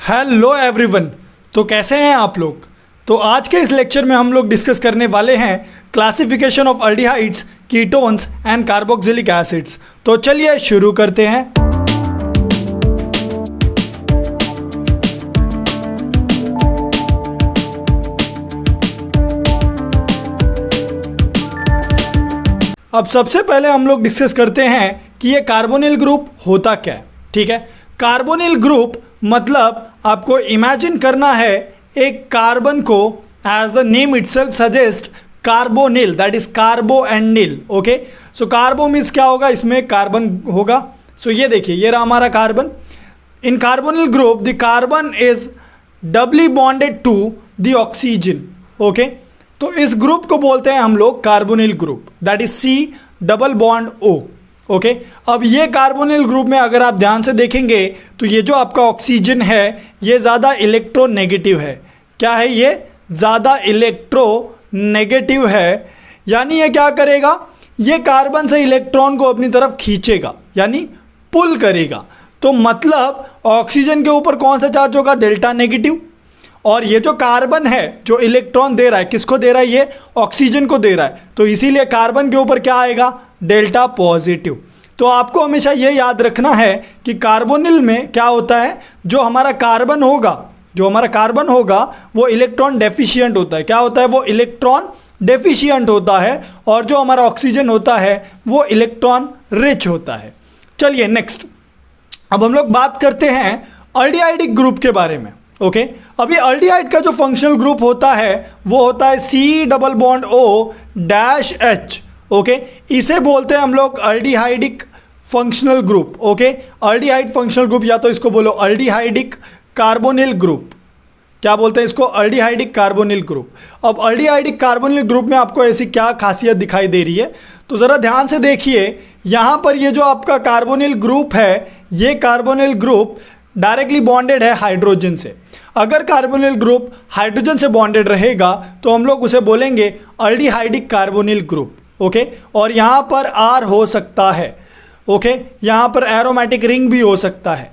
Hello everyone. तो कैसे हैं आप लोग। तो आज के इस लेक्चर में हम लोग डिस्कस करने वाले हैं classification of aldehydes, ketones and carboxylic acids. तो चलिए शुरू करते हैं। अब सबसे पहले हम लोग डिस्कस करते हैं कि ये कार्बोनिल ग्रुप होता क्या है। ठीक है, कार्बोनिल ग्रुप मतलब आपको इमेजिन करना है एक कार्बन को, as the name itself suggest, carbonyl, that is carbo and nyl. Okay, so carbo means क्या होगा, इसमें कार्बन होगा। सो ये देखिए, ये रहा हमारा carbon. In carbonyl group the carbon is doubly bonded to the oxygen. Okay, तो इस ग्रुप को बोलते हैं हम लोग carbonyl group, that is C double bond O. Okay, अब ये कार्बोनिल ग्रुप में अगर आप ध्यान से देखेंगे तो ये जो आपका ऑक्सीजन है ये ज़्यादा इलेक्ट्रोनेगेटिव है। क्या है, ये ज़्यादा इलेक्ट्रोनेगेटिव है। यानी ये क्या करेगा, ये कार्बन से इलेक्ट्रॉन को अपनी तरफ खींचेगा, यानी पुल करेगा। तो मतलब ऑक्सीजन के ऊपर कौन सा चार्ज होगा, डेल्टा नेगेटिव। और ये जो कार्बन है जो इलेक्ट्रॉन दे रहा है, किसको दे रहा है, ये ऑक्सीजन को दे रहा है। तो इसीलिए कार्बन के ऊपर क्या आएगा, डेल्टा पॉजिटिव। तो आपको हमेशा ये याद रखना है कि कार्बोनिल में क्या होता है, जो हमारा कार्बन होगा वो इलेक्ट्रॉन डेफिशिएंट होता है। क्या होता है, वो इलेक्ट्रॉन डेफिशिएंट होता है। और जो हमारा ऑक्सीजन होता है वो इलेक्ट्रॉन रिच होता है। चलिए नेक्स्ट, अब हम लोग बात करते हैं अल्डिहाइडिक ग्रुप के बारे में। ओके, अभी अल्डिहाइड का जो फंक्शनल ग्रुप होता है वो होता है C double bond O dash H. Okay, इसे बोलते हैं हम लोग aldehydic functional group. Okay, aldehyde functional group, या तो इसको बोलो अल्डिहाइडिक कार्बोनिल ग्रुप। क्या बोलते हैं इसको, अल्डिहाइडिक कार्बोनिल ग्रुप। अब अल्डिहाइडिक कार्बोनिल ग्रुप में आपको ऐसी क्या खासियत दिखाई दे रही है, तो ज़रा ध्यान से देखिए। यहाँ पर ये जो आपका कार्बोनिल ग्रुप है, ये कार्बोनिल ग्रुप डायरेक्टली बॉन्डेड है हाइड्रोजन से। अगर कार्बोनिल ग्रुप हाइड्रोजन से बॉन्डेड रहेगा तो हम लोग उसे बोलेंगे अल्डिहाइडिक कार्बोनिल ग्रुप। ओके, और यहाँ पर आर हो सकता है। ओके, यहाँ पर एरोमेटिक रिंग भी हो सकता है।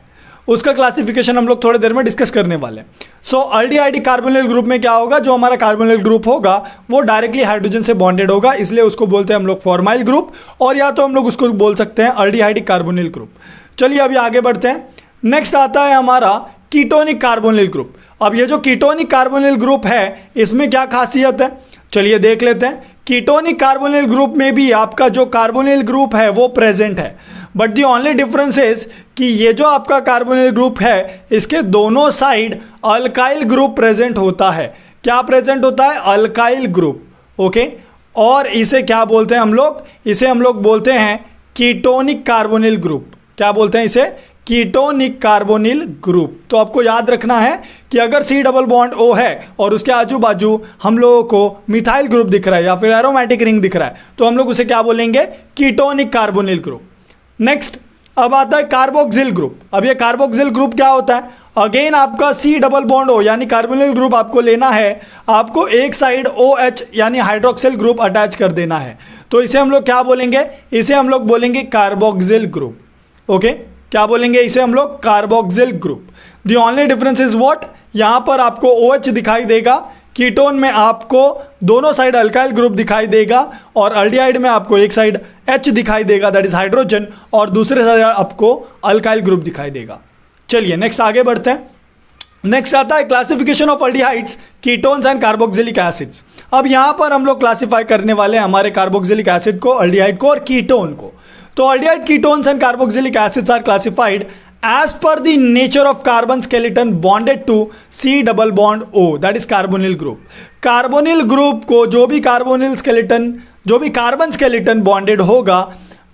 उसका क्लासिफिकेशन हम लोग थोड़ी देर में डिस्कस करने वाले हैं। सो अल्डिहाइडिक कार्बोनिल ग्रुप में क्या होगा, जो हमारा कार्बोनिल ग्रुप होगा वो डायरेक्टली हाइड्रोजन से बॉन्डेड होगा, इसलिए उसको बोलते हैं हम लोग फॉर्माइल ग्रुप, और या तो हम लोग उसको बोल सकते हैं अल्डिहाइडिक कार्बोनिल ग्रुप। चलिए अभी आगे बढ़ते हैं। नेक्स्ट आता है हमारा कीटोनिक कार्बोनिल ग्रुप। अब ये जो कीटोनिक कार्बोनिल ग्रुप है इसमें क्या खासियत है, चलिए देख लेते हैं। कीटोनिक कार्बोनिल ग्रुप में भी आपका जो कार्बोनिल ग्रुप है वो प्रेजेंट है, but the only difference is कि ये जो आपका कार्बोनिल ग्रुप है इसके दोनों साइड अल्काइल ग्रुप प्रेजेंट होता है। क्या प्रेजेंट होता है, अल्काइल ग्रुप। ओके, और इसे क्या बोलते हैं हम लोग, इसे हम लोग बोलते हैं कीटोनिक कार्बोनिल ग्रुप। क्या बोलते हैं इसे, कीटोनिक कार्बोनिल ग्रुप। तो आपको याद रखना है कि अगर सी डबल बॉन्ड ओ है और उसके आजू बाजू हम लोगों को मिथाइल ग्रुप दिख रहा है या फिर एरोमेटिक रिंग दिख रहा है, तो हम लोग उसे क्या बोलेंगे, कीटोनिक कार्बोनिल ग्रुप। नेक्स्ट अब आता है कार्बोक्सिल ग्रुप। अब ये कार्बोक्सिल ग्रुप क्या होता है, अगेन आपका सी डबल बॉन्ड ओ यानी कार्बोनिल ग्रुप आपको लेना है, आपको एक साइड ओ एच यानी हाइड्रोक्सिल ग्रुप अटैच कर देना है। तो इसे हम लोग क्या बोलेंगे, इसे हम लोग बोलेंगे कार्बोक्सिल ग्रुप। ओके, क्या बोलेंगे इसे हम लोग, carboxyl group. The only difference is what, यहां पर आपको OH दिखाई देगा, कीटोन में आपको दोनों साइड अल्काइल ग्रुप दिखाई देगा, और अल्डिहाइड में आपको एक साइड H दिखाई देगा, दैट इज हाइड्रोजन, और दूसरे साइड आपको अल्काइल ग्रुप दिखाई देगा। चलिए नेक्स्ट आगे बढ़ते हैं। नेक्स्ट आता है classification of aldehydes, ketones and carboxylic acids. अब यहां पर हम लोग क्लासिफाई करने वाले हैं हमारे कार्बोक्सिलिक एसिड को, अल्डिहाइड को और कीटोन को। तो aldehyde, ketones and carboxylic acids are classified as per the nature of carbon skeleton bonded to C double bond O, that is carbonyl group. Carbonyl group को जो भी कार्बन स्केलेटन बॉन्डेड होगा,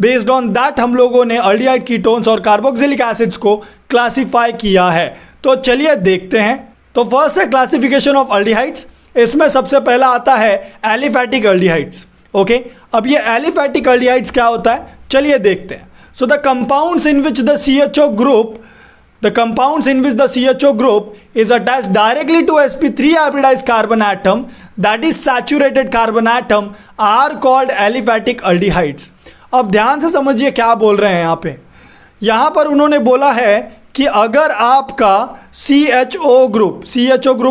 based on that हम लोगों ने aldehyde, ketones और carboxylic acids को classify किया है। तो चलिए देखते हैं। तो फर्स्ट है क्लासिफिकेशन ऑफ अल्डिहाइड्स। इसमें सबसे पहला आता है एलिफैटिक अल्डिहाइड्स। ओके, अब ये एलिफैटिक अल्डिहाइड्स क्या होता है, चलिए देखते हैं। So the compounds in which the CHO group is attached directly to sp3 hybridized carbon atom, that is saturated carbon atom, are called aliphatic aldehydes. अब ध्यान से समझिए क्या बोल रहे हैं यहाँ पे। यहाँ पर उन्होंने बोला है कि अगर आपका CHO ग्रुप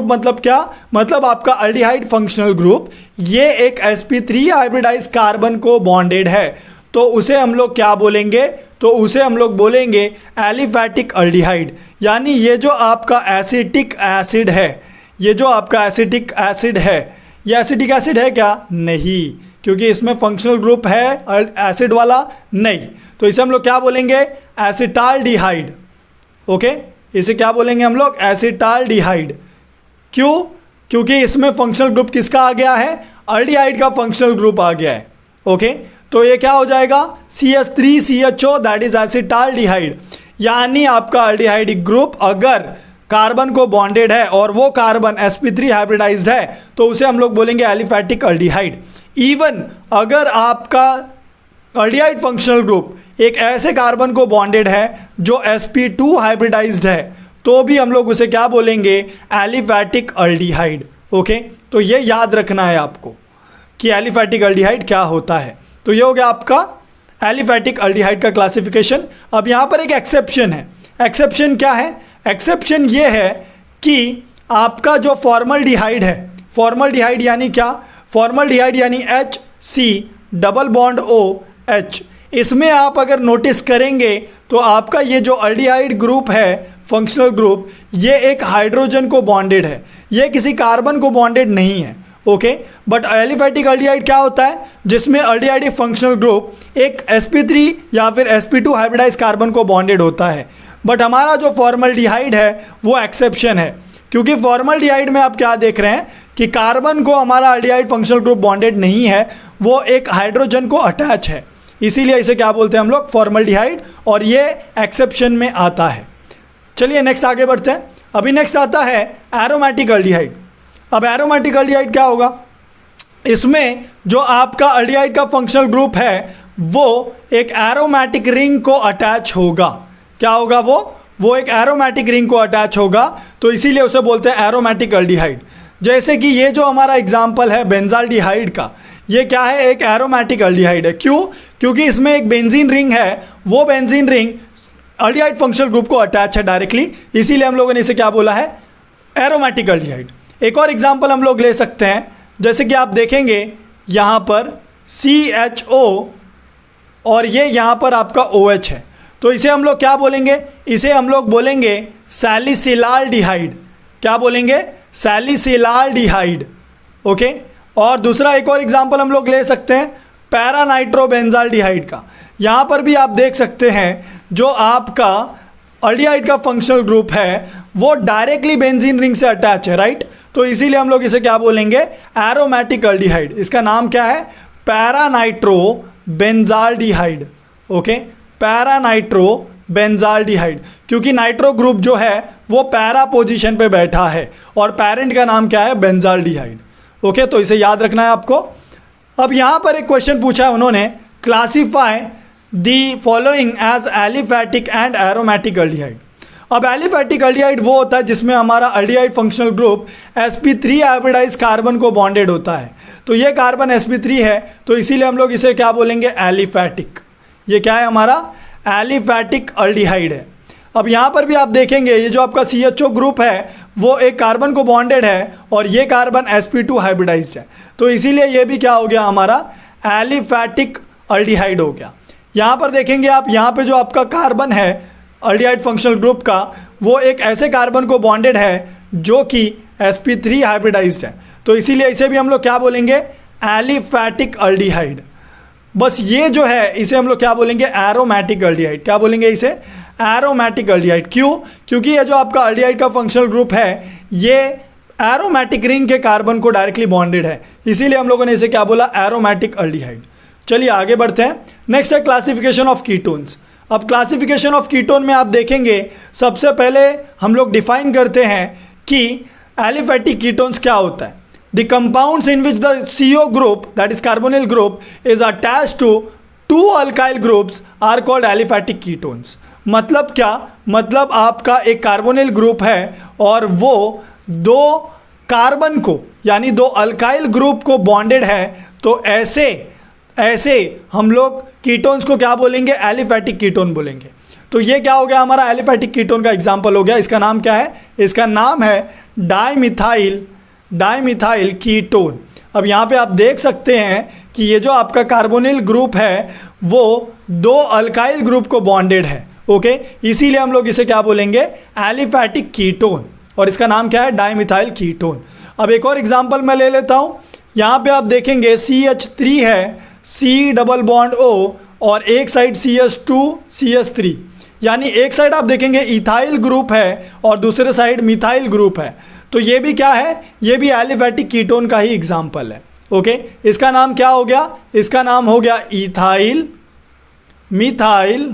मतलब क्या, मतलब आपका अल्डिहाइड फंक्शनल ग्रुप ये एक sp3 हाइब्रिडाइज कार्बन को बॉन्डेड है, तो उसे हम लोग क्या बोलेंगे, तो उसे हम लोग बोलेंगे एलिफैटिक अल्डिहाइड। यानी ये जो आपका एसिटिक एसिड है, ये जो आपका एसिटिक एसिड है, ये एसिटिक एसिड है क्या, नहीं, क्योंकि इसमें फंक्शनल ग्रुप है एसिड वाला नहीं, तो इसे हम लोग क्या बोलेंगे, एसिटाल्डिहाइड। ओके, इसे क्या बोलेंगे हम लोग, एसिटाल्डिहाइड। क्यों, क्योंकि इसमें फंक्शनल ग्रुप किसका आ गया है, अल्डिहाइड का फंक्शनल ग्रुप आ गया है। ओके, तो ये क्या हो जाएगा, CH3CHO दैट इज एसिटाल्डिहाइड। यानी आपका अल्डिहाइडिक ग्रुप अगर कार्बन को बॉन्डेड है और वो कार्बन sp3 हाइब्रिडाइज्ड है तो उसे हम लोग बोलेंगे एलिफैटिक अल्डिहाइड। इवन अगर आपका अल्डिहाइड फंक्शनल ग्रुप एक ऐसे कार्बन को बॉन्डेड है जो sp2 हाइब्रिडाइज्ड है तो भी हम लोग उसे क्या बोलेंगे, एलिफैटिक अल्डिहाइड। ओके, तो ये याद रखना है आपको कि एलिफैटिक अल्डिहाइड क्या होता है। तो ये हो गया आपका एलिफैटिक अल्डिहाइड का क्लासिफिकेशन। अब यहाँ पर एक एक्सेप्शन है। एक्सेप्शन क्या है, एक्सेप्शन ये है कि आपका जो फॉर्मल्डिहाइड है, फॉर्मल्डिहाइड यानी क्या, फॉर्मल्डिहाइड यानी HC डबल बॉन्ड OH, इसमें आप अगर नोटिस करेंगे तो आपका ये जो अल्डिहाइड ग्रुप है फंक्शनल ग्रुप, ये एक हाइड्रोजन को बॉन्डेड है, ये किसी कार्बन को बॉन्डेड नहीं है। ओके, बट एलिफैटिक अल्डिहाइड क्या होता है, जिसमें अल्डिहाइडिक फंक्शनल ग्रुप एक sp3 या फिर sp2 हाइब्रिडाइज कार्बन को बॉन्डेड होता है। बट हमारा जो फॉर्मल्डिहाइड है वो एक्सेप्शन है, क्योंकि फॉर्मल्डिहाइड में आप क्या देख रहे हैं कि कार्बन को हमारा अल्डिहाइड फंक्शनल ग्रुप बॉन्डेड नहीं है, वो एक हाइड्रोजन को अटैच है, इसीलिए इसे क्या बोलते हैं हम लोग, फॉर्मल्डिहाइड, और ये एक्सेप्शन में आता है। चलिए नेक्स्ट आगे बढ़ते हैं। अभी नेक्स्ट आता है एरोमेटिक अल्डिहाइड। अब एरोमेटिक अल्डिहाइड क्या होगा, इसमें जो आपका अल्डिहाइड का फंक्शनल ग्रुप है वो एक एरोमेटिक रिंग को अटैच होगा। क्या होगा वो एक एरोमेटिक रिंग को अटैच होगा, तो इसीलिए उसे बोलते हैं एरोमेटिक अल्डिहाइड। जैसे कि ये जो हमारा एग्जाम्पल है बेंजाल्डिहाइड का, ये क्या है, एक एरोमेटिक अल्डिहाइड है। क्यों, क्योंकि इसमें एक बेंजीन रिंग है, वो benzene ring aldehyde functional group को अटैच है डायरेक्टली, इसीलिए हम लोगों ने इसे क्या बोला है, एरोमेटिक अल्डिहाइड। एक और एग्जाम्पल हम लोग ले सकते हैं, जैसे कि आप देखेंगे यहाँ पर CHO और ये यहाँ पर आपका OH है, तो इसे हम लोग क्या बोलेंगे, इसे हम लोग बोलेंगे सैलिसिलाल्डिहाइड। क्या बोलेंगे, सैलिसिलाल्डिहाइड। ओके, और दूसरा एक और एग्जाम्पल हम लोग ले सकते हैं पैरानाइट्रोबेंजाल्डिहाइड का। यहाँ पर भी आप देख सकते हैं जो आपका अल्डिहाइड का फंक्शनल ग्रुप है वो डायरेक्टली बेंजीन रिंग से अटैच है, राइट, तो इसीलिए हम लोग इसे क्या बोलेंगे, एरोमेटिक अल्डिहाइड। इसका नाम क्या है, पैरानाइट्रोबेंजाल्डिहाइड। ओके, पैरानाइट्रोबेंजाल्डिहाइड, क्योंकि नाइट्रो ग्रुप जो है वो पैरा पोजीशन पे बैठा है और पेरेंट का नाम क्या है, बेंजाल्डिहाइड। ओके, तो इसे याद रखना है आपको। अब यहाँ पर एक क्वेश्चन पूछा है उन्होंने, classify the following as aliphatic and aromatic aldehyde. अब एलिफैटिक अल्डिहाइड वो होता है जिसमें हमारा aldehyde functional group sp3 hybridize carbon को बॉन्डेड होता है, तो ये कार्बन sp3 है, तो इसीलिए हम लोग इसे क्या बोलेंगे, एलिफैटिक। ये क्या है हमारा, एलिफैटिक अल्डिहाइड है। अब यहाँ पर भी आप देखेंगे ये जो आपका CHO ग्रुप है वो एक कार्बन को बॉन्डेड है और ये कार्बन sp2 हाइब्रिडाइज्ड है, तो इसीलिए ये भी क्या हो गया हमारा, एलिफैटिक अल्डिहाइड हो गया। यहाँ पर देखेंगे आप, यहाँ पे जो आपका कार्बन है अल्डिहाइड फंक्शनल ग्रुप का, वो एक ऐसे कार्बन को बॉन्डेड है जो कि sp3 हाइब्रिडाइज्ड है, तो इसीलिए इसे भी हम लोग क्या बोलेंगे, एलिफैटिक अल्डिहाइड। बस ये जो है इसे हम लोग क्या बोलेंगे, एरोमेटिक अल्डिहाइड। क्या बोलेंगे इसे, एरोमेटिक अल्डिहाइड। क्यों, क्योंकि ये जो आपका अल्डिहाइड का फंक्शनल ग्रुप है ये एरोमेटिक रिंग के कार्बन को डायरेक्टली बॉन्डेड है, इसीलिए हम लोगों ने इसे क्या बोला, एरोमेटिक अल्डिहाइड। चलिए आगे बढ़ते हैं। नेक्स्ट है क्लासिफिकेशन ऑफ कीटोन्स। अब क्लासिफिकेशन ऑफ कीटोन में आप देखेंगे सबसे पहले हम लोग डिफाइन करते हैं कि एलिफैटिक कीटोन्स क्या होता है। The compounds in which the CO group that is carbonyl group is attached to 2 alkyl groups are called aliphatic ketones. मतलब क्या, मतलब आपका एक कार्बोनिल ग्रुप है और वो 2 कार्बन को यानी 2 अल्काइल ग्रुप को बॉन्डेड है, तो ऐसे हम लोग कीटोन्स को क्या बोलेंगे, एलिफैटिक कीटोन बोलेंगे। तो ये क्या हो गया हमारा एलिफैटिक कीटोन का एग्जाम्पल हो गया। इसका नाम क्या है? इसका नाम है डाइमिथाइल कीटोन। अब यहाँ पे आप देख सकते हैं कि ये जो आपका कार्बोनिल ग्रुप है वो 2 अल्काइल ग्रुप को बॉन्डेड है। ओके, इसीलिए हम लोग इसे क्या बोलेंगे? Aliphatic ketone. और इसका नाम क्या है? Dimethyl ketone. अब एक और एग्जांपल मैं ले लेता हूँ। यहाँ पे आप देखेंगे CH3 है, C डबल बॉन्ड O, और एक साइड CH2 CH3, यानी एक साइड आप देखेंगे इथाइल ग्रुप है और दूसरे साइड मिथाइल ग्रुप है। तो ये भी क्या है? ये भी एलिफैटिक कीटोन का ही एग्जाम्पल है। ओके, इसका नाम क्या हो गया? इसका नाम हो गया इथाइल मिथाइल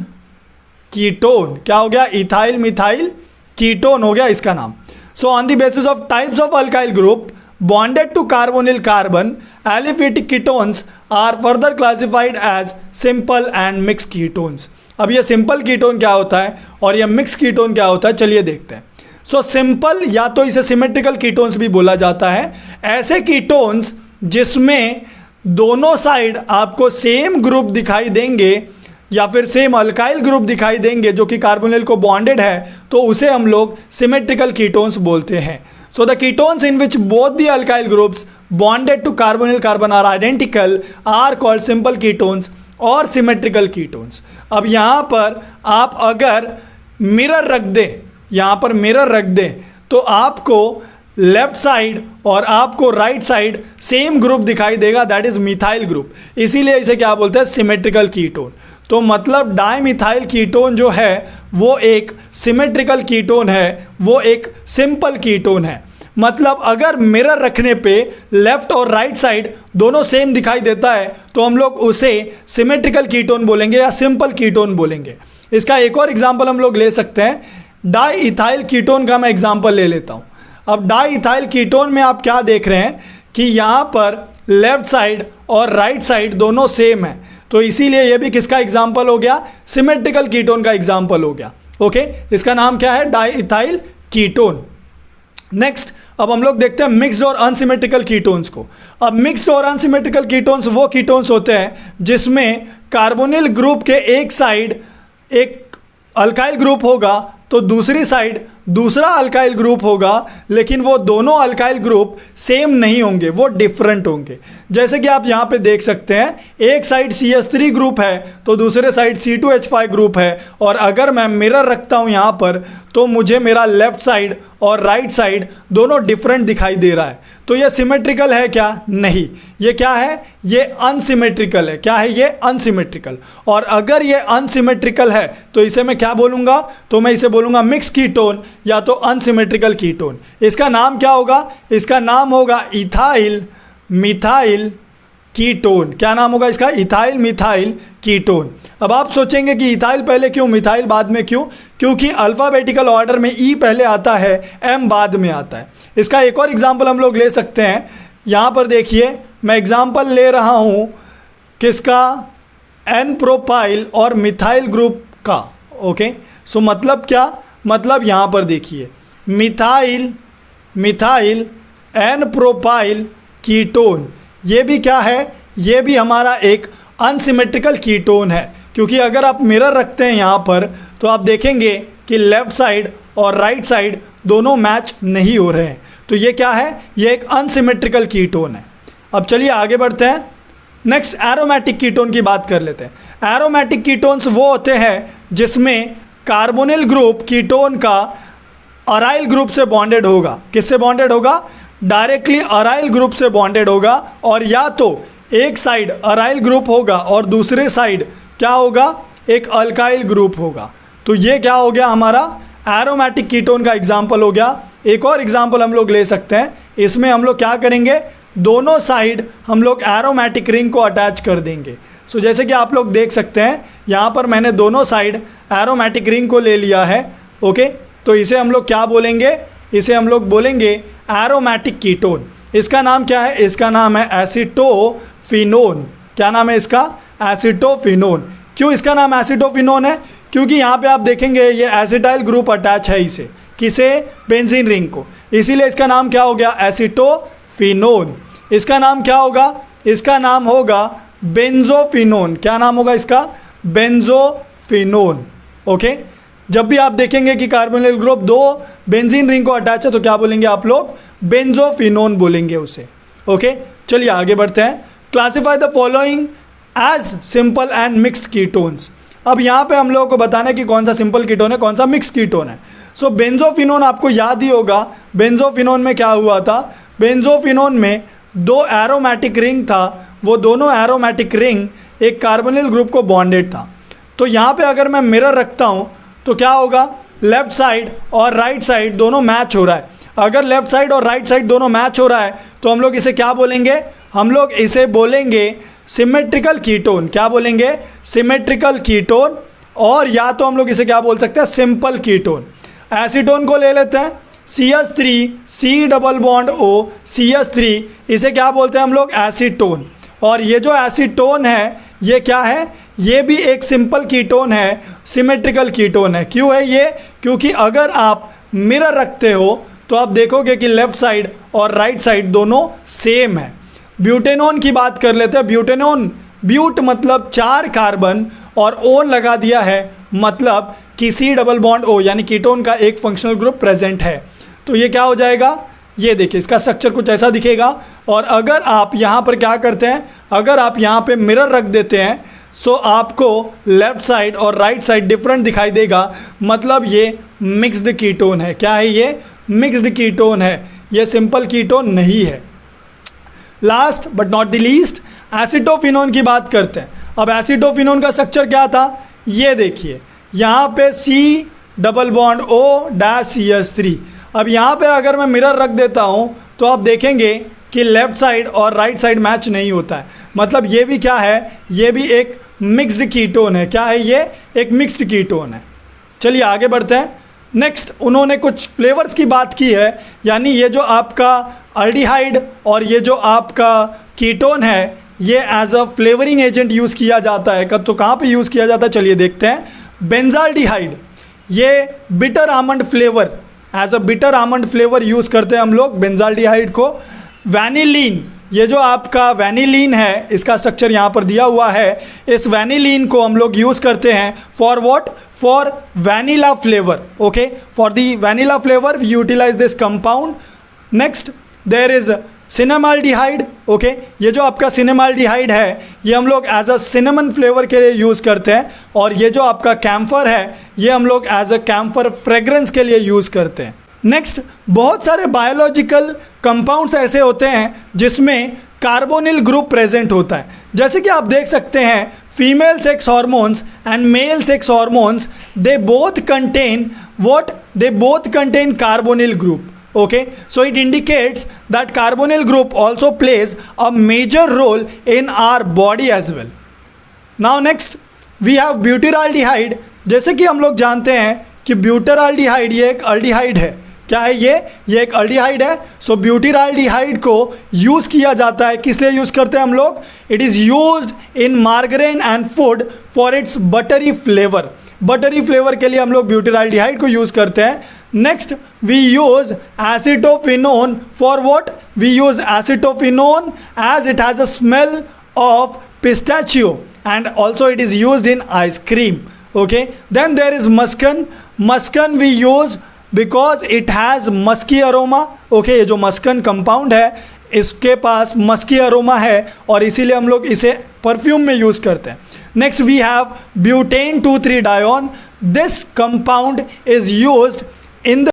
कीटोन। क्या हो गया? इथाइल मिथाइल कीटोन हो गया इसका नाम। So on the basis of types of alkyl group bonded to carbonyl carbon, aliphatic ketones are further classified as simple and mixed ketones. अब ये सिंपल कीटोन क्या होता है और ये मिक्स कीटोन क्या होता है, चलिए देखते हैं। सो सिंपल या तो इसे सिमेट्रिकल कीटोन्स भी बोला जाता है, ऐसे कीटोन्स जिसमें दोनों साइड आपको सेम ग्रुप दिखाई देंगे या फिर सेम अल्काइल ग्रुप दिखाई देंगे जो कि कार्बोनिल को बॉन्डेड है, तो उसे हम लोग सिमेट्रिकल कीटोन्स बोलते हैं। So the ketones in which both the alkyl groups bonded to carbonyl carbon are identical are called simple ketones और symmetrical ketones। अब यहाँ पर आप अगर मिरर रख दें, यहाँ पर मिरर रख दें, तो आपको लेफ्ट साइड और आपको राइट साइड सेम ग्रुप दिखाई देगा, दैट इज मिथाइल ग्रुप। इसीलिए इसे क्या बोलते हैं? Symmetrical ketone. तो मतलब डाइमिथाइल कीटोन जो है वो एक सिमेट्रिकल कीटोन है, वो एक सिंपल कीटोन है। मतलब अगर मिरर रखने पे लेफ्ट और राइट साइड दोनों सेम दिखाई देता है तो हम लोग उसे सिमेट्रिकल कीटोन बोलेंगे या सिंपल कीटोन बोलेंगे। इसका एक और एग्जांपल हम लोग ले सकते हैं, डाइइथाइल कीटोन का मैं एग्जांपल ले लेता हूँ। अब डाइइथाइल कीटोन में आप क्या देख रहे हैं कि यहाँ पर लेफ्ट साइड और राइट साइड दोनों सेम है, तो इसीलिए ये भी किसका एग्जाम्पल हो गया? सिमेट्रिकल कीटोन का एग्जाम्पल हो गया। ओके, इसका नाम क्या है? Diethyl ketone. नेक्स्ट, अब हम लोग देखते हैं मिक्स्ड और अनसिमेट्रिकल कीटोन्स को। अब मिक्स्ड और अनसिमेट्रिकल कीटोन्स वो कीटोन्स होते हैं जिसमें कार्बोनिल ग्रुप के एक साइड एक अल्काइल ग्रुप होगा तो दूसरी साइड दूसरा अल्काइल ग्रुप होगा, लेकिन वो दोनों अल्काइल ग्रुप सेम नहीं होंगे, वो डिफरेंट होंगे। जैसे कि आप यहाँ पे देख सकते हैं, एक साइड CH3 ग्रुप है तो दूसरे साइड C2H5 ग्रुप है, और अगर मैं मिरर रखता हूँ यहाँ पर तो मुझे मेरा लेफ्ट साइड और राइट साइड दोनों डिफरेंट दिखाई दे रहा है। तो ये सिमेट्रिकल है क्या? नहीं, ये क्या है? ये अनसिमेट्रिकल है। क्या है ये? अनसिमेट्रिकल। और अगर ये अनसिमेट्रिकल है तो इसे मैं क्या बोलूँगा? तो मैं इसे बोलूँगा मिक्स कीटोन या तो अनसिमेट्रिकल कीटोन। इसका नाम क्या होगा? इसका नाम होगा इथाइल मिथाइल कीटोन। क्या नाम होगा इसका? Ethyl methyl ketone. अब आप सोचेंगे कि इथाइल पहले क्यों, मिथाइल बाद में क्यों? क्योंकि अल्फ़ाबेटिकल ऑर्डर में ई पहले आता है, एम बाद में आता है। इसका एक और एग्जांपल हम लोग ले सकते हैं। यहाँ पर देखिए, मैं एग्जांपल ले रहा हूँ किसका? एन प्रोपाइल और मिथाइल ग्रुप का। ओके, सो मतलब क्या? मतलब यहाँ पर देखिए, मिथाइल एन प्रोपाइल कीटोन, ये भी क्या है? ये भी हमारा एक अनसिमेट्रिकल कीटोन है, क्योंकि अगर आप मिरर रखते हैं यहाँ पर तो आप देखेंगे कि लेफ्ट साइड और राइट साइड दोनों मैच नहीं हो रहे हैं। तो ये क्या है? ये एक अनसिमेट्रिकल कीटोन है। अब चलिए आगे बढ़ते हैं, नेक्स्ट एरोमेटिक कीटोन की बात कर लेते हैं। एरोमेटिक कीटोन्स वो होते हैं जिसमें कार्बोनिल ग्रुप कीटोन का अराइल ग्रुप से बॉन्डेड होगा। किससे बॉन्डेड होगा? डायरेक्टली अराइल ग्रुप से बॉन्डेड होगा, और या तो एक साइड अराइल ग्रुप होगा और दूसरे साइड क्या होगा? एक अल्काइल ग्रुप होगा। तो ये क्या हो गया? हमारा एरोमेटिक कीटोन का एग्जाम्पल हो गया। एक और एग्जाम्पल हम लोग ले सकते हैं। इसमें हम लोग क्या करेंगे? दोनों साइड हम लोग एरोमेटिक रिंग को अटैच कर देंगे। सो जैसे कि आप लोग देख सकते हैं, यहाँ पर मैंने दोनों साइड एरोमेटिक रिंग को ले लिया है। ओके, तो इसे हम लोग क्या बोलेंगे? इसे हम लोग बोलेंगे एरोमेटिक कीटोन। इसका नाम क्या है? इसका नाम है एसीटोफिनोन। क्या नाम है इसका? एसीटोफिनोन। क्यों इसका नाम एसीटोफिनोन है? क्योंकि यहाँ पे आप देखेंगे ये एसिटाइल ग्रुप अटैच है इसे, किसे? बेंजीन रिंग को, इसीलिए इसका नाम क्या हो गया? एसीटोफिनोन। इसका नाम क्या होगा? इसका नाम होगा बेंजोफिनोन। क्या नाम होगा इसका? बेंजोफिनोन। ओके। जब भी आप देखेंगे कि कार्बोनिल ग्रुप दो बेंजीन रिंग को अटैच है तो क्या बोलेंगे आप लोग, बेंजोफिनोन बोलेंगे उसे। ओके, चलिए आगे बढ़ते हैं। Classify the following as simple and mixed ketones. अब यहाँ पे हम लोगों को बताना है कि कौन सा सिंपल कीटोन है, कौन सा मिक्स कीटोन है। सो बेंजोफिनोन आपको याद ही होगा, बेंजोफिनोन में क्या हुआ था, बेंजोफिनोन में दो एरोमेटिक रिंग था, वो दोनों एरोमेटिक रिंग एक कार्बोनिल ग्रुप को बॉन्डेड था। तो यहाँ पे अगर मैं मिरर रखता हूँ तो क्या होगा, लेफ्ट साइड और राइट साइड दोनों मैच हो रहा है। अगर लेफ्ट साइड और राइट साइड दोनों मैच हो रहा है तो हम लोग इसे क्या बोलेंगे, हम लोग इसे बोलेंगे सिमेट्रिकल कीटोन। क्या बोलेंगे, सिमेट्रिकल कीटोन। और या तो हम लोग इसे क्या बोल सकते हैं, सिंपल कीटोन। एसीटोन को ले लेते हैं, CH3 C double bond O CH3, इसे क्या बोलते हैं हम लोग, एसीटोन। और ये जो एसीटोन है ये क्या है, ये भी एक सिंपल कीटोन है, सिमेट्रिकल कीटोन है। क्यों है ये, क्योंकि अगर आप मिरर रखते हो तो आप देखोगे कि लेफ्ट साइड और राइट साइड दोनों सेम है। ब्यूटेनोन की बात कर लेते हैं। ब्यूटेनोन, ब्यूट मतलब 4 कार्बन और ओन लगा दिया है, मतलब कि C डबल बॉन्ड O यानी कीटोन का एक फंक्शनल ग्रुप प्रेजेंट है। तो ये क्या हो जाएगा, ये देखिए इसका स्ट्रक्चर कुछ ऐसा दिखेगा। और अगर आप यहाँ पर क्या करते हैं, अगर आप यहाँ पे मिरर रख देते हैं सो आपको लेफ़्ट साइड और राइट साइड डिफरेंट दिखाई देगा, मतलब ये मिक्स्ड कीटोन है। क्या है ये, मिक्स्ड कीटोन है, ये सिंपल कीटोन नहीं है। Last but not the least, acetophenone की बात करते हैं। अब एसिटोफिनोन का स्ट्रक्चर क्या था, ये देखिए यहाँ पे C double bond O dash CH3। अब यहाँ पे अगर मैं मिरर रख देता हूँ तो आप देखेंगे कि लेफ़्ट साइड और राइट साइड मैच नहीं होता है, मतलब ये भी क्या है, ये भी एक मिक्स्ड कीटोन है। क्या है ये, एक मिक्स्ड कीटोन है। चलिए आगे बढ़ते हैं। नेक्स्ट उन्होंने कुछ फ्लेवर्स की बात की है, यानी ये जो आपका अल्डिहाइड और ये जो आपका कीटोन है ये as a flavouring agent use किया जाता है। तो कहाँ पे यूज़ किया जाता है, चलिए देखते हैं। बेंजाल्डिहाइड, ये bitter almond flavour, as a bitter almond flavour use करते हैं हम लोग बेंजाल्डिहाइड को। वैनिलीन, ये जो आपका वैनिलीन है इसका स्ट्रक्चर यहाँ पर दिया हुआ है, इस वैनिलीन को हम लोग यूज़ करते हैं for what, for vanilla flavour. Okay, for the vanilla flavour we utilize this compound. Next there is cinnamaldehyde. Okay, ये जो आपका सिनेमाल्डिहाइड है ये हम लोग एज अ सिनेमन फ्लेवर के लिए यूज़ करते हैं। और ये जो आपका कैम्फर है ये हम लोग एज अ कैम्फर फ्रेग्रेंस के लिए यूज़ करते हैं। नेक्स्ट, बहुत सारे बायोलॉजिकल कंपाउंड्स ऐसे होते हैं जिसमें कार्बोनिल ग्रुप प्रेजेंट होता है। जैसे कि आप देख सकते हैं female sex hormones and male sex hormones, they both contain what, they both contain carbonyl group. Okay, so it indicates that carbonyl group also plays a major role in our body as well. Now next we have butyraldehyde। जैसे कि हम लोग जानते हैं कि ब्यूटरल्डिहाइड ये एक aldehyde है। क्या है ये एक अल्डिहाइड है। सो ब्यूटरल्डिहाइड को यूज़ किया जाता है, किस लिए यूज़ करते हैं हम लोग, it is used in margarine and food for its buttery flavour. Buttery flavour के लिए हम लोग ब्यूटरल्डिहाइड को यूज़ करते हैं। Next we use acetophenone for what, we use acetophenone as it has a smell of pistachio and also it is used in ice cream. Okay, then there is muscone. Muscone we use because it has musky aroma. Okay, ये जो मस्कन compound है इसके पास Maski aroma है और इसीलिए हम लोग इसे परफ्यूम में यूज़ करते हैं। Next we have butane 2,3-dione। This compound is used in the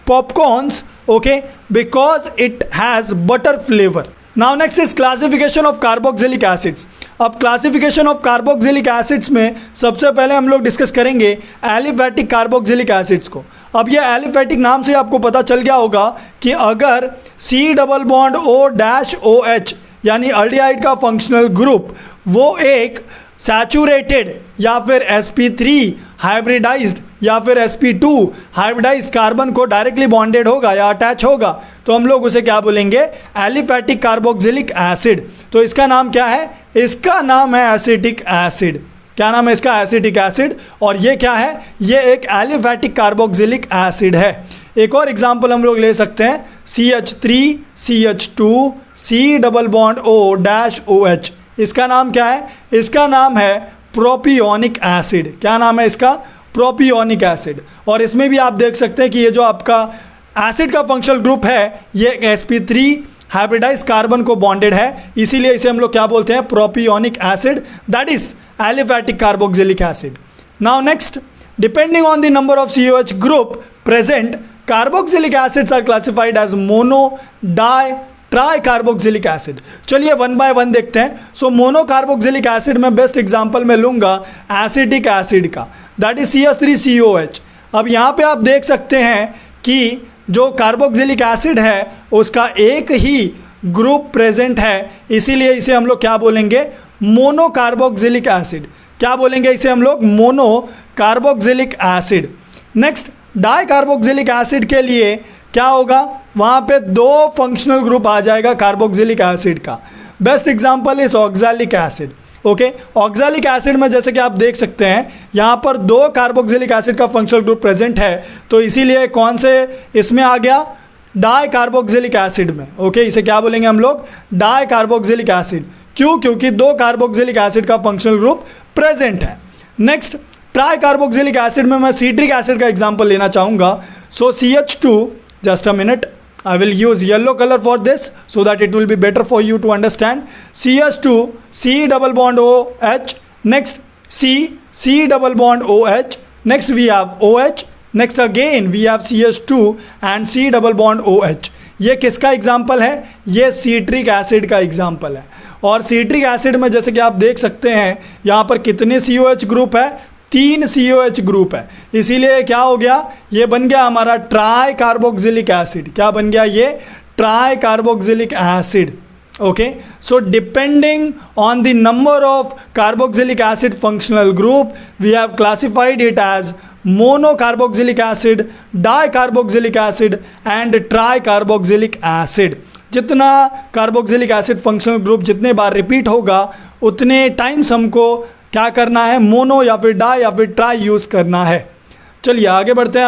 popcorns, okay, because it has butter flavor. Now next is classification of carboxylic acids. अब classification of carboxylic acids में सबसे पहले हम लोग discuss करेंगे aliphatic carboxylic acids को। अब ये एलिफैटिक नाम से आपको पता चल गया होगा कि अगर C double bond O dash OH यानी अल्डिहाइड का फंक्शनल ग्रुप वो एक सैचुरेटेड या फिर sp3 हाइब्रिडाइज्ड या फिर sp2 हाइब्रिडाइज्ड कार्बन को डायरेक्टली बॉन्डेड होगा या अटैच होगा तो हम लोग उसे क्या बोलेंगे, एलिफैटिक कार्बोक्सिलिक एसिड। तो इसका नाम क्या है, इसका नाम है एसिटिक एसिड। क्या नाम है इसका, एसिटिक एसिड। और ये क्या है, ये एक एलिफैटिक कार्बोक्सिलिक एसिड है। एक और एग्जांपल हम लोग ले सकते हैं CH3 CH2 C double bond O dash OH। इसका नाम क्या है, इसका नाम है प्रोपियोनिक एसिड। क्या नाम है इसका, प्रोपियोनिक एसिड। और इसमें भी आप देख सकते हैं कि ये जो आपका एसिड का फंक्शनल ग्रुप है ये sp3 हाइब्रिडाइज कार्बन को बॉन्डेड है, इसीलिए इसे हम लोग क्या बोलते हैं, propionic acid, that is aliphatic carboxylic acid. Now next, depending on the number of COH group present, carboxylic acids are classified as mono, di, tri carboxylic acid. चलिए वन बाय वन देखते हैं। सो मोनो कार्बोक्सिलिक एसिड में best example मैं लूंगा acetic acid का, that is CH3COH। अब यहाँ पे आप देख सकते हैं कि जो कार्बोक्सिलिक एसिड है उसका एक ही ग्रुप प्रेजेंट है, इसीलिए इसे हम लोग क्या बोलेंगे, मोनो कार्बोक्सिलिक एसिड। क्या बोलेंगे इसे हम लोग, mono carboxylic acid. Next, die carboxylic acid के लिए क्या होगा, वहाँ पे दो फंक्शनल ग्रुप आ जाएगा कार्बोक्सिलिक एसिड का। Best example is oxalic acid. Okay, oxalic acid में जैसे कि आप देख सकते हैं यहाँ पर दो कार्बोक्सिलिक एसिड का फंक्शनल ग्रुप प्रेजेंट है, तो इसीलिए कौन से इसमें आ गया, डाई कार्बोक्सिलिक एसिड में। ओके, इसे क्या बोलेंगे हम लोग, डाई कार्बोक्सिलिक एसिड। क्यों, क्योंकि दो कार्बोक्सिलिक एसिड का फंक्शनल ग्रुप प्रेजेंट है। नेक्स्ट, ट्राई कार्बोक्सिलिक एसिड में मैं सिट्रिक एसिड का एग्जांपल लेना चाहूँगा। सो CH2, just a minute, I will use yellow color for this so that it will be better for you to understand. CH2, C double bond OH, next C double bond OH, next we have OH, next again we have CH2 and C double bond OH. ये किसका example है, ये citric acid का example है। और citric acid में जैसे कि आप देख सकते हैं यहाँ पर कितने COH ग्रुप है, 3 COH ग्रुप है, इसीलिए क्या हो गया, ये बन गया हमारा ट्राई कार्बोक्सिलिक एसिड। क्या बन गया, ये tri carboxylic acid. Okay, so depending on the number of carboxylic acid functional group we have classified it as mono carboxylic acid, di carboxylic acid and tri carboxylic acid. जितना carboxylic acid functional group जितने बार repeat होगा उतने times हमको क्या करना है, mono या फिर डाई या फिर ट्राई यूज़ करना है। चलिए आगे बढ़ते हैं।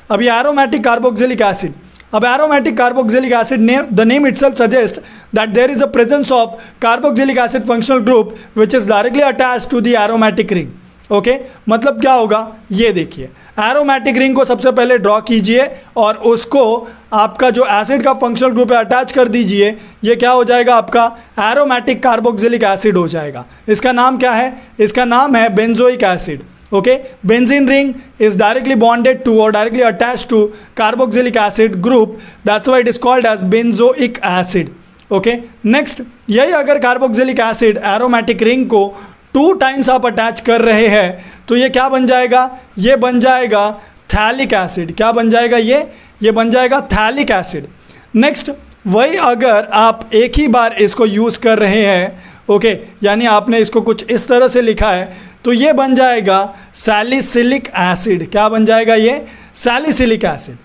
अभी एरोमेटिक कार्बोक्सिलिक एसिड। अब aromatic carboxylic acid the name itself suggest that there is a presence of carboxylic acid functional group which is directly attached to the aromatic ring. Okay, मतलब क्या होगा, ये देखिए, एरोमेटिक रिंग को सबसे पहले draw कीजिए और उसको आपका जो एसिड का फंक्शनल ग्रुप है अटैच कर दीजिए। ये क्या हो जाएगा, आपका एरोमेटिक कार्बोक्सिलिक एसिड हो जाएगा। इसका नाम क्या है, इसका नाम है benzoic acid. Okay, benzene ring is directly bonded to और directly attach to carboxylic acid group, that's why it is called as benzoic acid. Okay, next, यही अगर कार्बोक्सिलिक एसिड एरोमेटिक रिंग को 2 टाइम्स आप अटैच कर रहे हैं तो ये क्या बन जाएगा, ये बन जाएगा थैलिक एसिड। क्या बन जाएगा, ये बन जाएगा थैलिक एसिड। नेक्स्ट, वही अगर आप एक ही बार इसको यूज़ कर रहे हैं, ओके, यानी आपने इसको कुछ इस तरह से लिखा है, तो ये बन जाएगा सैलिसिलिक एसिड। क्या बन जाएगा, ये सैलिसिलिक एसिड।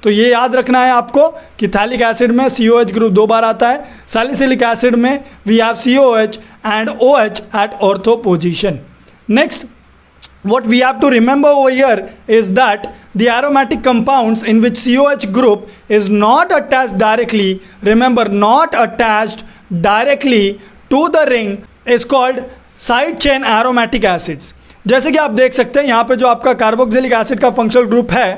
तो ये याद रखना है आपको कि थैलिक एसिड में COH ग्रुप 2 बार आता है, सैलिसिलिक एसिड में we have COH and OH at ortho position. Next, what we have to remember over here is that the aromatic compounds in which COH group is not attached directly, remember, not attached directly to the ring is called side chain aromatic acids. जैसे कि आप देख सकते हैं यहाँ पे जो आपका कार्बोक्सिलिक एसिड का फंक्शनल ग्रुप है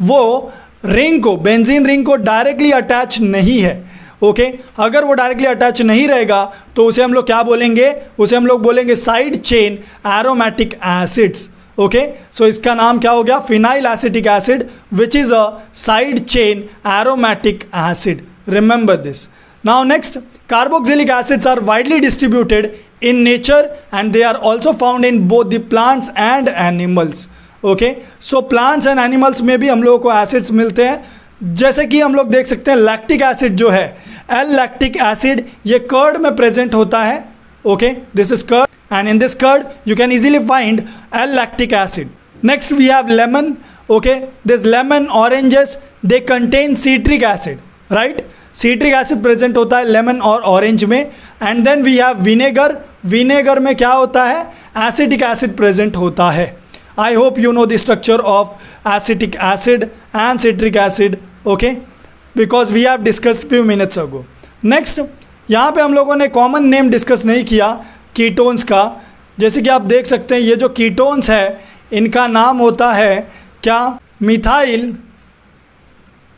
वो रिंग को, बेंजीन रिंग को डायरेक्टली अटैच नहीं है। ओके, अगर वो डायरेक्टली अटैच नहीं रहेगा तो उसे हम लोग क्या बोलेंगे, उसे हम लोग बोलेंगे side chain aromatic acids. Okay, so इसका नाम क्या हो गया, phenyl acetic acid which is a side chain aromatic acid. Remember this. Now next, carboxylic acids are widely distributed in nature and they are also found in both the plants and animals. Okay, so plants and animals में भी हम लोगों को acids मिलते हैं। जैसे कि हम लोग देख सकते हैं लैक्टिक एसिड जो है, एल लैक्टिक एसिड, ये कर्ड में प्रेजेंट होता है। Okay, this is curd and in this curd you can easily find L lactic acid. Next we have lemon. Okay, this lemon, oranges, they contain citric acid, right. Citric acid present होता है lemon और orange में। And then we have vinegar. Vinegar में क्या होता है, acetic acid present होता है। I hope you know the structure of acetic acid and citric acid, okay, because we have discussed few minutes ago. Next, यहाँ पे हम लोगों ने कॉमन नेम डिस्कस नहीं किया कीटोन्स का। जैसे कि आप देख सकते हैं ये जो कीटोन्स है इनका नाम होता है क्या? Methyl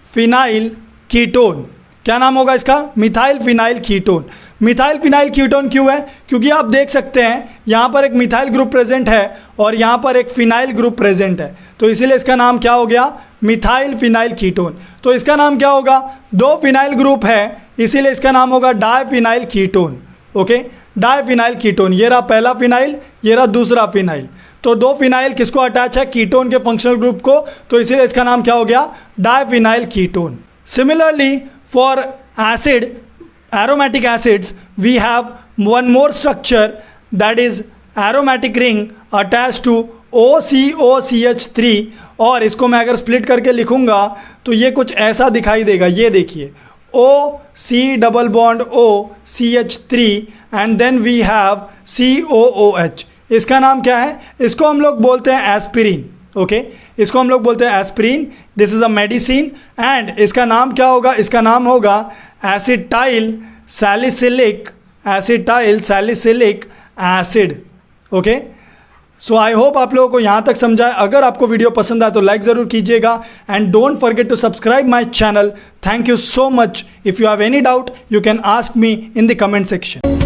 phenyl ketone. क्या नाम होगा इसका? Methyl phenyl ketone. Methyl phenyl ketone क्यों है? क्योंकि आप देख सकते हैं यहाँ पर एक मिथाइल ग्रुप प्रेजेंट है और यहाँ पर एक फिनाइल ग्रुप प्रेजेंट है, तो इसीलिए इसका नाम क्या हो गया? Methyl phenyl ketone. तो इसका नाम क्या होगा? दो फिनाइल ग्रुप है इसीलिए इसका नाम होगा diphenyl ketone. Okay, diphenyl ketone. ये रहा पहला फिनाइल, ये रहा दूसरा फिनाइल। तो दो फिनाइल किसको अटैच है? कीटोन के फंक्शनल ग्रुप को, तो इसीलिए इसका नाम क्या हो गया? Diphenyl ketone. Similarly for acid, aromatic acids, we have one more structure, that is aromatic ring attached to OCOCH3, और इसको मैं अगर स्प्लिट करके लिखूंगा तो ये कुछ ऐसा दिखाई देगा। ये देखिए OC double bond OCH3 and then we have COOH। इसका नाम क्या है? इसको हम लोग बोलते हैं एस्पिरिन। ओके, इसको हम लोग बोलते हैं aspirin. This is a medicine and इसका नाम क्या होगा? इसका नाम होगा acetyl salicylic acid. Okay, so I hope आप लोगों को यहाँ तक समझा है। अगर आपको वीडियो पसंद आए तो लाइक ज़रूर कीजिएगा and don't forget to subscribe my channel. Thank you so much. If you have any doubt you can ask me in the comment section.